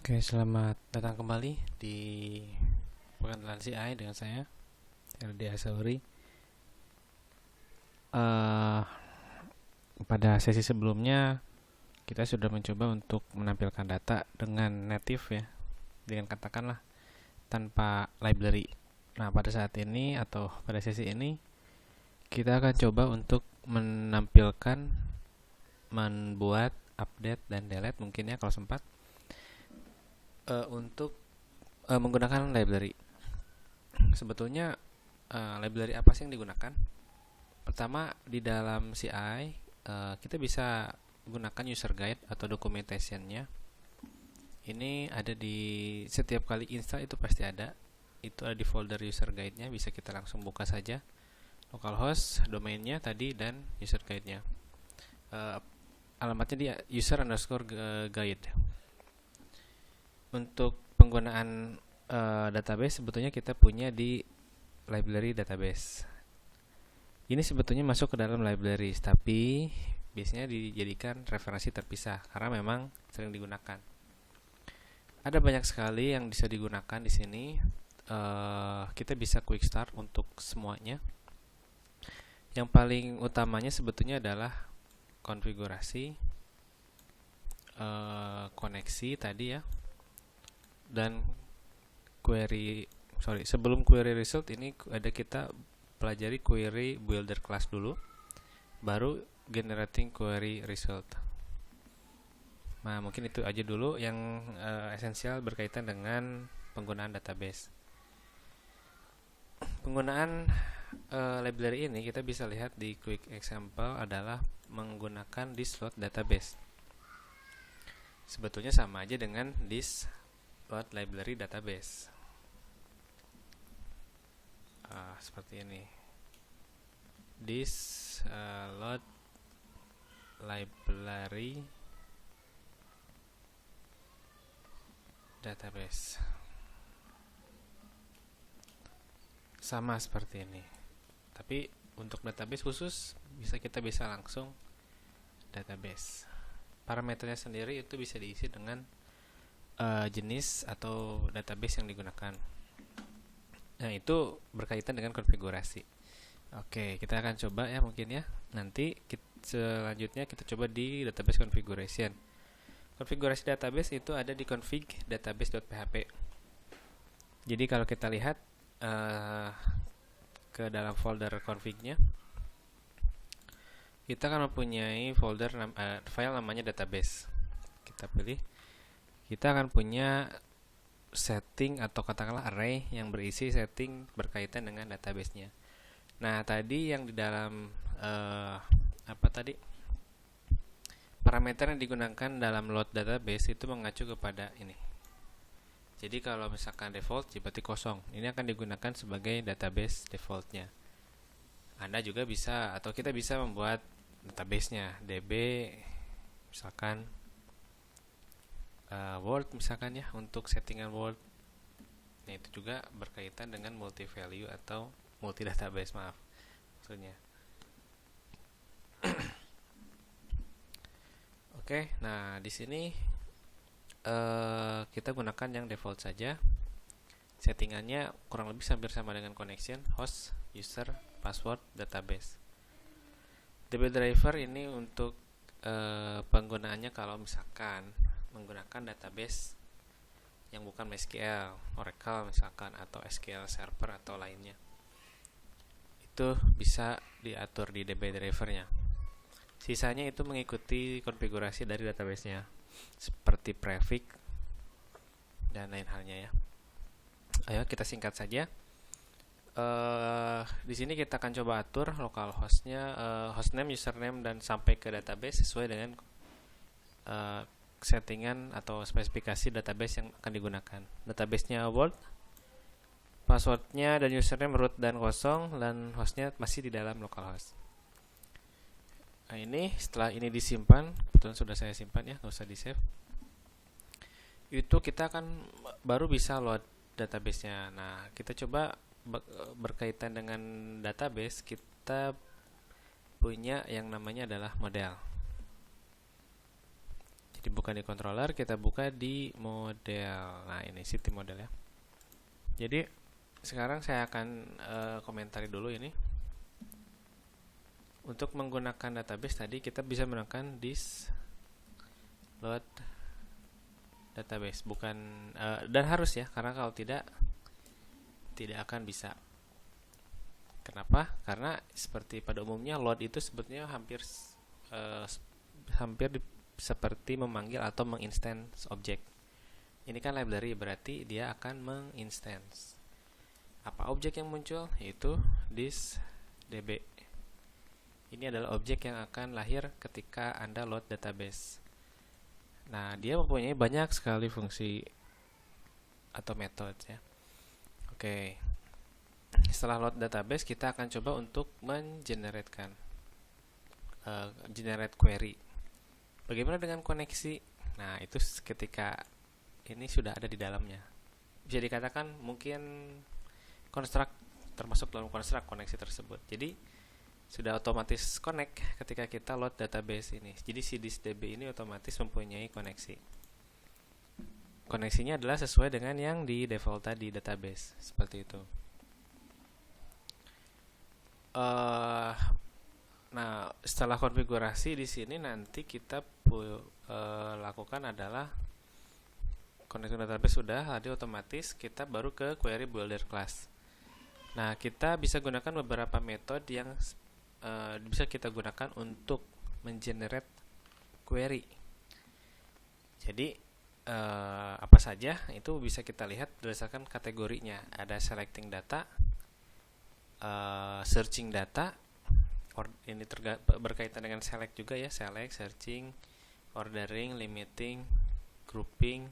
Oke, selamat datang kembali di Pengenalan CI dengan saya, LD Asauri. Pada sesi sebelumnya, kita sudah mencoba untuk menampilkan data dengan native ya, dengan katakanlah tanpa library. Nah, pada saat ini atau pada sesi ini, kita akan coba untuk membuat, update, dan delete mungkin ya kalau sempat, untuk menggunakan library. Sebetulnya library apa sih yang digunakan? Pertama, di dalam CI kita bisa gunakan user guide atau documentationnya. Ini ada di setiap kali install itu pasti ada. Itu ada di folder user guide-nya, bisa kita langsung buka saja. Localhost, domainnya tadi, dan user guide-nya. Alamatnya di user_guide. Untuk penggunaan database sebetulnya kita punya di library database. Ini sebetulnya masuk ke dalam library, tapi biasanya dijadikan referensi terpisah karena memang sering digunakan. Ada banyak sekali yang bisa digunakan di sini. Kita bisa quick start untuk semuanya. Yang paling utamanya sebetulnya adalah konfigurasi, koneksi tadi ya, dan query. Sebelum query result ini ada kita pelajari query builder class dulu, baru generating query result. Nah, mungkin itu aja dulu yang esensial berkaitan dengan penggunaan database. Penggunaan library ini kita bisa lihat di quick example adalah menggunakan this load database. Sebetulnya sama aja dengan this load library database. Seperti ini. This load library database. Sama seperti ini. Tapi untuk database khusus kita bisa langsung database. Parameternya sendiri itu bisa diisi dengan jenis atau database yang digunakan. Nah, itu berkaitan dengan konfigurasi. Oke, kita akan coba ya mungkin ya. Nanti selanjutnya kita coba di database configuration. Konfigurasi database itu ada di config database.php. Jadi kalau kita lihat ke dalam folder config-nya, kita akan mempunyai file namanya database. Kita pilih. Kita akan punya setting atau katakanlah array yang berisi setting berkaitan dengan database-nya. Nah, tadi yang di dalam parameter yang digunakan dalam load database itu mengacu kepada ini. Jadi kalau misalkan default berarti kosong. Ini akan digunakan sebagai database defaultnya. Anda juga bisa atau kita bisa membuat database-nya db misalkan Word misalkan ya, untuk settingan Word. Nah, itu juga berkaitan dengan multi value atau multi database, maksudnya. Oke, nah di sini kita gunakan yang default saja. Settingannya kurang lebih hampir sama dengan connection, host, user, password, database. DB driver ini untuk penggunaannya kalau misalkan menggunakan database yang bukan MySQL, Oracle misalkan, atau SQL Server atau lainnya. Itu bisa diatur di DB drivernya. Sisanya itu mengikuti konfigurasi dari database-nya, seperti prefix dan lain halnya ya. Ayo kita singkat saja. Di sini kita akan coba atur localhost-nya, hostname, username, dan sampai ke database sesuai dengan settingan atau spesifikasi database yang akan digunakan. Database-nya Word, password-nya dan username root dan kosong, dan host-nya masih di dalam localhost. Nah, ini setelah ini disimpan, kebetulan sudah saya simpan ya, nggak usah di save. Itu kita akan baru bisa load database-nya. Nah, kita coba berkaitan dengan database, kita punya yang namanya adalah model. Jadi bukan di controller, kita buka di model. Nah, ini city model ya. Jadi sekarang saya akan komentari dulu ini. Untuk menggunakan database tadi kita bisa menggunakan this load database, bukan dan harus ya, karena kalau tidak akan bisa. Kenapa? Karena seperti pada umumnya load itu sebetulnya hampir seperti memanggil atau menginstance objek. Ini kan library, berarti dia akan menginstance. Apa objek yang muncul? Yaitu this db. Ini adalah objek yang akan lahir ketika Anda load database. Nah, dia mempunyai banyak sekali fungsi atau metode ya. Oke. Setelah load database, kita akan coba untuk mengeneratekan generate query. Bagaimana dengan koneksi? Nah, itu ketika ini sudah ada di dalamnya. Bisa dikatakan mungkin construct, termasuk dalam construct koneksi tersebut. Jadi sudah otomatis connect ketika kita load database ini. Jadi si thisDB ini otomatis mempunyai koneksi. Koneksinya adalah sesuai dengan yang di default tadi database, seperti itu. Nah, setelah konfigurasi di sini nanti kita lakukan adalah connect database sudah, tadi otomatis kita baru ke query builder class. Nah, kita bisa gunakan beberapa metode yang bisa kita gunakan untuk mengenerate query. Jadi apa saja itu bisa kita lihat berdasarkan kategorinya. Ada selecting data, searching data, ini berkaitan dengan select juga ya, select, searching, ordering, limiting, grouping.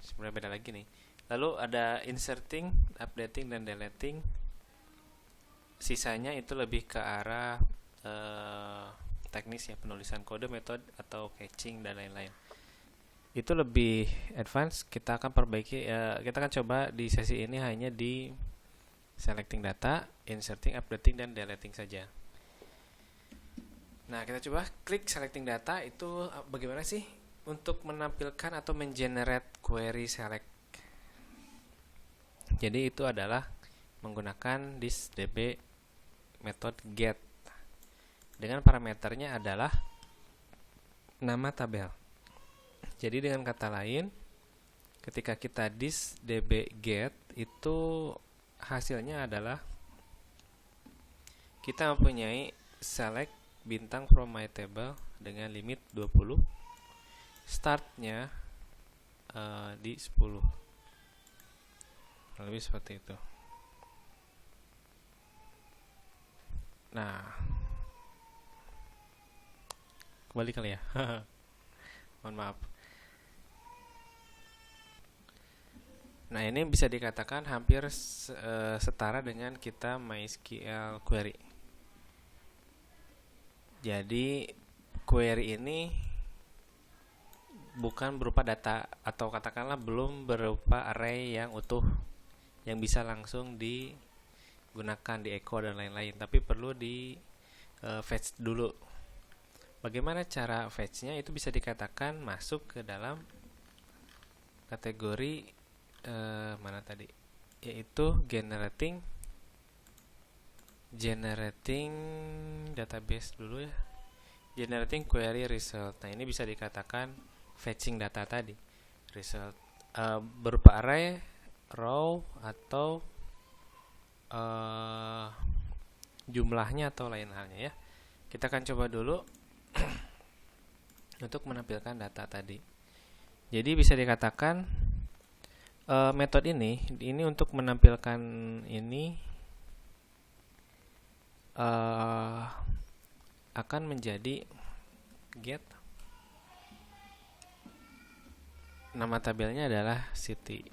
Sebenarnya beda lagi nih. Lalu ada inserting, updating, dan deleting. Sisanya itu lebih ke arah teknis ya, penulisan kode, metode atau caching dan lain-lain. Itu lebih advance, kita akan perbaiki. Kita akan coba di sesi ini hanya di selecting data, inserting, updating, dan deleting saja. Nah, kita coba klik selecting data. Itu bagaimana sih untuk menampilkan atau mengenerate query select. Jadi itu adalah menggunakan thisDB method get dengan parameternya adalah nama tabel. Jadi dengan kata lain, ketika kita thisDB get, itu hasilnya adalah kita mempunyai select bintang from my table dengan limit 20, startnya di 10, lebih seperti itu. Nah, kembali kali ya. Mohon maaf. Nah, ini bisa dikatakan hampir setara dengan kita MySQL query. Jadi query ini bukan berupa data, atau katakanlah belum berupa array yang utuh yang bisa langsung digunakan di echo dan lain-lain, tapi perlu di fetch dulu. Bagaimana cara fetchnya? Itu bisa dikatakan masuk ke dalam kategori mana tadi, yaitu generating database dulu ya, generating query result. Nah, ini bisa dikatakan fetching data tadi, result berupa array, row, atau jumlahnya atau lain halnya ya. Kita akan coba dulu untuk menampilkan data tadi. Jadi bisa dikatakan metode ini untuk menampilkan ini akan menjadi get, nama tabelnya adalah city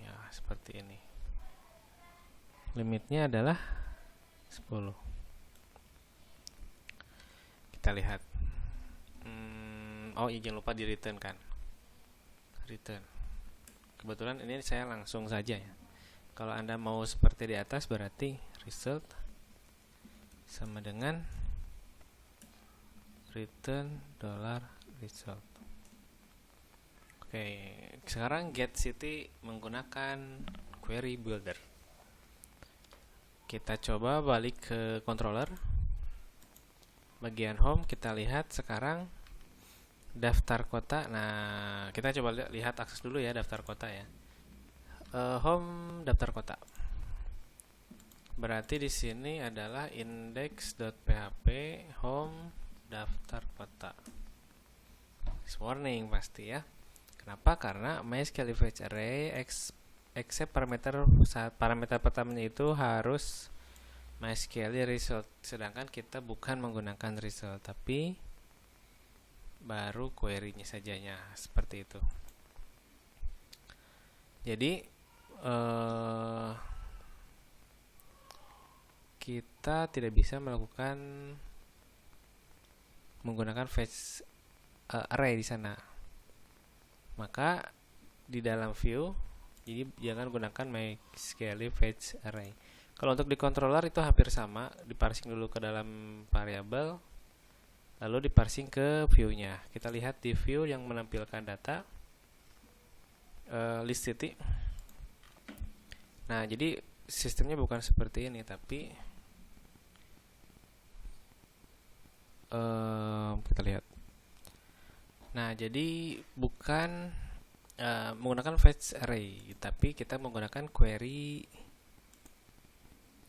ya, seperti ini. Limitnya adalah 10. Kita lihat. Oh, jangan lupa di return kan. Return. Kebetulan ini saya langsung saja ya. Kalau Anda mau seperti di atas, berarti result sama dengan return result. Oke, sekarang get city menggunakan query builder. Kita coba balik ke controller. Bagian home kita lihat sekarang daftar kota. Nah, kita coba lihat akses dulu ya daftar kota ya. Home daftar kota. Berarti di sini adalah index.php home daftar kota. Warning pasti ya. Kenapa? Karena MySQL fetch array except parameter saat parameter pertamanya itu harus MySQL result, sedangkan kita bukan menggunakan result tapi baru query-nya sajanya seperti itu. Jadi kita tidak bisa menggunakan fetch array di sana. Maka di dalam view, jadi jangan gunakan MySQL fetch array. Kalau untuk di controller itu hampir sama, diparsing dulu ke dalam variabel, lalu diparsing ke view-nya. Kita lihat di view yang menampilkan data list city. Nah, jadi sistemnya bukan seperti ini, tapi kita lihat. Nah, jadi bukan menggunakan fetch array, tapi kita menggunakan query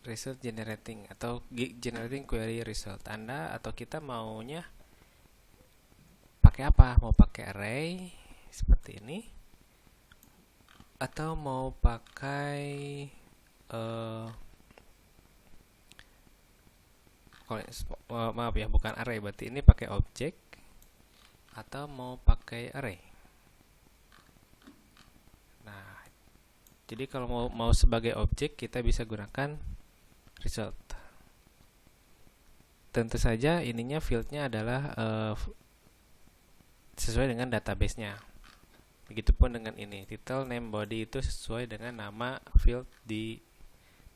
result generating atau generating query result. Anda atau kita maunya pakai apa? Mau pakai array seperti ini atau mau pakai maaf ya, bukan array, berarti ini pakai object atau mau pakai array. Nah, jadi kalau mau sebagai objek kita bisa gunakan result. Tentu saja ininya fieldnya adalah sesuai dengan database-nya. Begitupun dengan ini, title, name, body itu sesuai dengan nama field di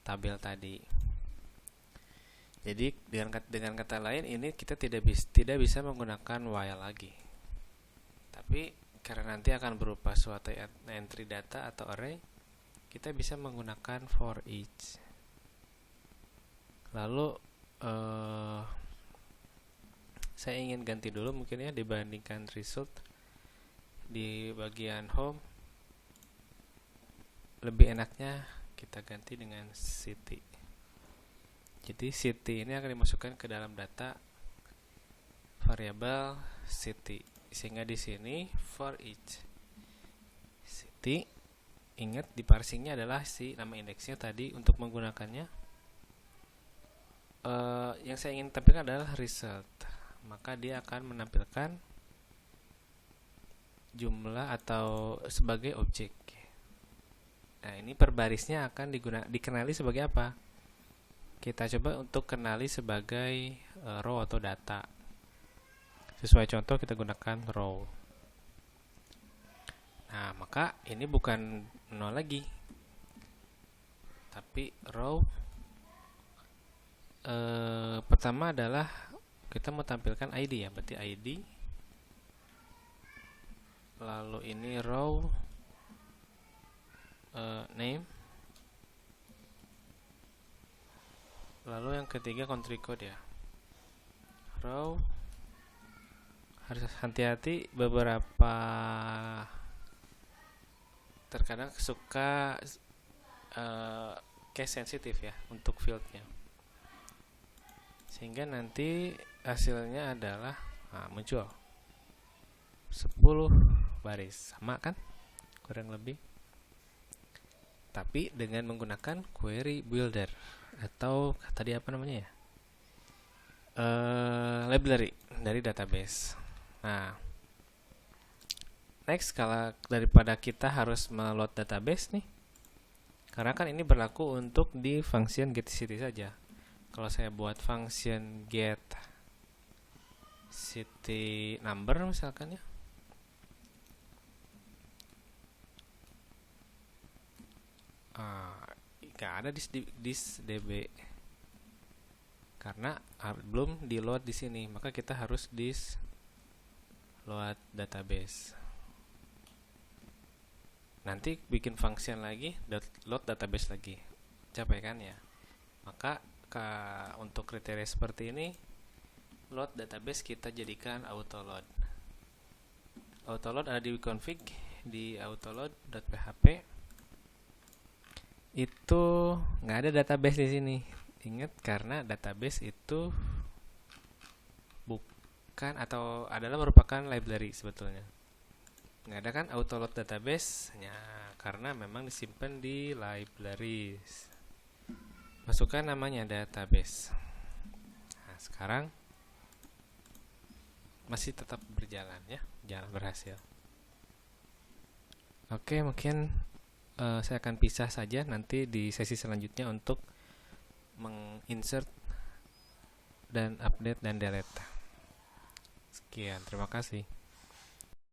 tabel tadi. Jadi dengan kata lain ini kita tidak bisa menggunakan while lagi. Tapi karena nanti akan berupa suatu entry data atau array, kita bisa menggunakan for each. Lalu saya ingin ganti dulu mungkin ya, dibandingkan result di bagian home, lebih enaknya kita ganti dengan city. Jadi city ini akan dimasukkan ke dalam data variabel city. Sehingga di sini for each city, ingat di parsingnya adalah si nama indeksnya tadi. Untuk menggunakannya yang saya ingin tampilkan adalah result, maka dia akan menampilkan jumlah atau sebagai objek. Nah, ini per barisnya akan dikenali sebagai apa? Kita coba untuk kenali sebagai row atau data. Sesuai contoh kita gunakan row. Nah, maka ini bukan 0 lagi, tapi row pertama adalah kita mau tampilkan ID ya, berarti ID. Lalu ini row name. Lalu yang ketiga country code ya. Row, harus hati-hati, beberapa terkadang suka case sensitif ya untuk fieldnya, sehingga nanti hasilnya adalah muncul 10 baris, sama kan kurang lebih, tapi dengan menggunakan query builder atau tadi apa namanya ya, library dari database. Nah, next, kalau daripada kita harus meload database nih, karena kan ini berlaku untuk di function get city saja. Kalau saya buat function get city number misalkan ya, nggak ada di db karena belum di load di sini, maka kita harus load database. Nanti bikin function lagi, load database lagi. Capek kan ya? Maka untuk kriteria seperti ini, load database kita jadikan autoload. Autoload ada di config di autoload.php. Itu nggak ada database di sini. Ingat, karena database itu bukan atau adalah merupakan library sebetulnya. Nggak ada kan autoload database nya, karena memang disimpan di libraries. Masukkan namanya database. Nah, sekarang masih tetap berjalan ya, jalan berhasil. Oke, mungkin saya akan pisah saja nanti di sesi selanjutnya untuk menginsert dan update dan delete. Sekian, terima kasih.